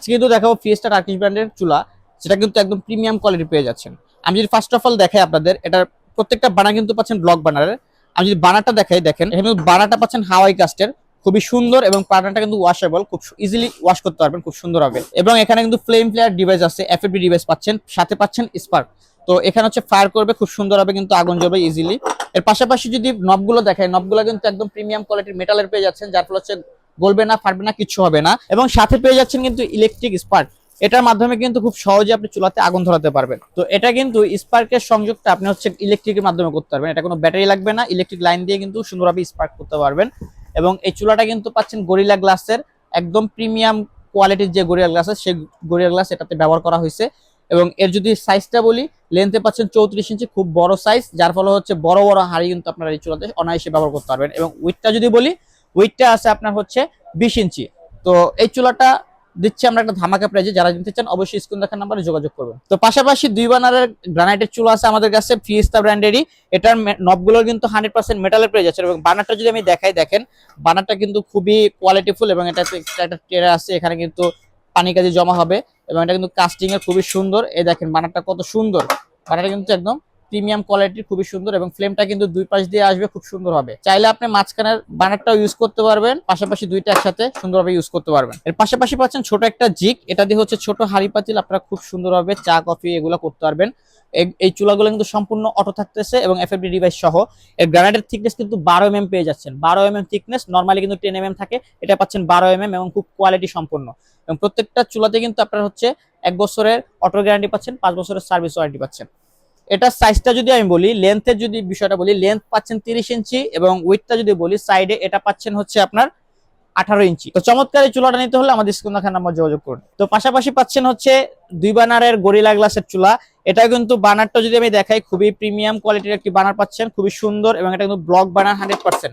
আজকে কিন্তু দেখাবো ফিয়েস্টা টার্কিশ ব্র্যান্ডের চুলা, যেটা কিন্তু একদম প্রিমিয়াম কোয়ালিটি পেয়ে যাচ্ছেন। আমি যদি ফার্স্ট অফ অল দেখাই আপনাদের, এটার প্রত্যেকটা বানা কিন্তু পাচ্ছেন ব্লক বানারের। আমি যদি বানাটা দেখাই, দেখেন এখানে কিন্তু বানাটা পাচ্ছেন হাওয়াই কাস্টের, খুবই সুন্দর, এবং বানাটা কিন্তু ওয়াশেবল, খুব ইজিলি ওয়াশ করতে পারবেন খুব সুন্দর হবে। এবং এখানে কিন্তু ফ্লেম ফ্লেয়ার ডিভাইস আছে, এফএফডি ডিভাইস পাচ্ছেন, সাথে পাচ্ছেন স্পার্ক। তো এখানে হচ্ছে ফায়ার করবে খুব সুন্দর হবে, কিন্তু আগুন জ্বলবে ইজিলি। এর পাশাপাশি যদি নবগুলো দেখায়, নবগুলো কিন্তু একদম প্রিমিয়াম কোয়ালিটির মেটালের পেয়ে যাচ্ছেন, যার ফলে হচ্ছে গলবে না, ফাটবে না, কিছু হবে না। এবং সাথে পেয়ে যাচ্ছেন কিন্তু ইলেকট্রিক স্পার্ক, এটার মাধ্যমে কিন্তু খুব সহজে আপনি চুলাতে আগুন ধরাতে পারবেন। তো এটা কিন্তু স্পার্কের সংযোগটা আপনি হচ্ছে ইলেকট্রিকের মাধ্যমে করতে পারবেন, এটা কোনো ব্যাটারি লাগবে না, ইলেকট্রিক লাইন দিয়ে কিন্তু সুন্দরভাবে স্পার্ক করতে পারবেন। এবং এই চুলাটা কিন্তু পাচ্ছেন গরিলা গ্লাসের, একদম প্রিমিয়াম কোয়ালিটির যে গরিলা গ্লাস আছে, সেই গরিলা গ্লাস এটাতে ব্যবহার করা হয়েছে। এবং এর যদি সাইজটা বলি, লেন্থে পাচ্ছেন 34 ইঞ্চি, খুব বড় সাইজ, যার ফলে হচ্ছে বড় বড় হাঁড়ি কিন্তু আপনারা এই চুলাতে অনায়াসে ব্যবহার করতে পারবেন। এবং উইথটা যদি বলি, উইথটা আছে আপনার হচ্ছে 20 ইঞ্চি। তো এই চুলাটা দিচ্ছি আমরা একটা ধামাকা প্রাইজে, যারা নিতে চান অবশ্যই স্ক্রিন দেখার নাম্বারে যোগাযোগ করবেন। তো পাশাপাশি দুই বানারের গ্রানাইটের চুলা আছে আমাদের কাছে, ফিয়েস্তা ব্র্যান্ডেরই। এটার নবগুলো কিন্তু 100% মেটালের পেয়ে যাচ্ছে। এবং বানারটা যদি আমি দেখাই, দেখেন বানারটা কিন্তু খুবই কোয়ালিটিফুল, এবং এটা একটা টেরা আছে, এখানে কিন্তু পানি কাজে জমা হবে। এবং এটা কিন্তু কাস্টিং এর খুবই সুন্দর, এই দেখেন বানারটা কত সুন্দর, বানারটা কিন্তু একদম প্রিমিয়াম কোয়ালিটির, খুবই সুন্দর। এবং ফ্লেমটা কিন্তু দুই পাশ দিয়ে আসবে, খুব সুন্দর হবে। চাইলে আপনি মাঝখানের বানারটাও ইউজ করতে পারবেন, পাশাপাশি দুইটা একসাথে সুন্দরভাবে ইউজ করতে পারবেন। এর পাশাপাশি পাচ্ছেন ছোট একটা জিক, এটা দিয়ে হচ্ছে ছোট হাঁড়ি পাতিল আপনারা খুব সুন্দরভাবে চা কফি এগুলো করতে পারবেন। এই চুলাগুলো কিন্তু সম্পূর্ণ অটো থাকতেছে, এবং এফএফডি ডিভাইস সহ। এর গ্রানাইটের থিকনেস কিন্তু 12 mm পেয়ে যাচ্ছেন, 12 mm থিকনেস, নরমালি কিন্তু 10 mm থাকে, এটা পাচ্ছেন 12 mm, এবং খুব কোয়ালিটি সম্পন্ন। এবং প্রত্যেকটা চুলাতে কিন্তু আপনার হচ্ছে 1 বছরের অটো গ্যারান্টি পাচ্ছেন, 5 বছরের সার্ভিস ওয়ারেন্টি পাচ্ছেন। এটা সাইজটা যদি আমি বলি, লেন্থের যদি বিষয়টা বলি, লেন্থ পাচ্ছেন 30 ইঞ্চি, এবং উইথটা যদি বলি সাইডে, এটা পাচ্ছেন হচ্ছে আপনার 18 ইঞ্চি। তো চমৎকার এই চুলাটা নিতে হলে আমাদের স্ক্রিন দেখার নাম্বার যোগাযোগ করুন। তো পাশাপাশি পাচ্ছেন হচ্ছে দুই বানারের গরিলা গ্লাসের চুলা। এটা কিন্তু বানারটা যদি আমি দেখাই, খুবই প্রিমিয়াম কোয়ালিটির একটি বানার পাচ্ছেন, খুবই সুন্দর, এবং এটা কিন্তু ব্লক বানার 100%।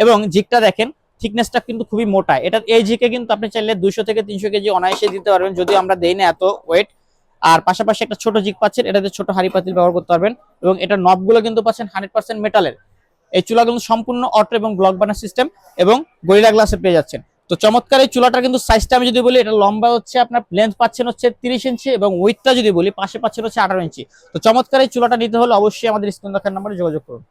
এবং জিকটা দেখেন, থিকনেসটা কিন্তু খুবই মোটা। এটা এই জিকে কিন্তু আপনি চাইলে 200 থেকে 300 কেজি অনায়াসে দিতে পারবেন, যদি আমরা দেই না এত ওয়েট। আর পাশাপাশি একটা ছোট জিক পাচ্ছেন, এটাতে ছোট হাঁড়ি পাতিল ব্যবহার করতে পারবেন। এবং এটা নবগুলো কিন্তু পাচ্ছেন 100% মেটালের। এই চুলাগুলো সম্পূর্ণ অটো এবং ব্লক বানার সিস্টেম, এবং গরিলা গ্লাসে পেয়ে যাচ্ছেন। তো চমৎকার এই চুলাটার কিন্তু সাইজটা আমি যদি বলি, এটা লম্বা হচ্ছে আপনার লেন্থ পাচ্ছেন হচ্ছে 30 ইঞ্চি, এবং উইথটা যদি বলি পাশে পাচ্ছেন হচ্ছে 18 ইঞ্চি। তো চমৎকার এই চুলাটা নিতে হলে অবশ্যই আমাদের স্ক্রিন দেখার নাম্বারে যোগাযোগ করুন।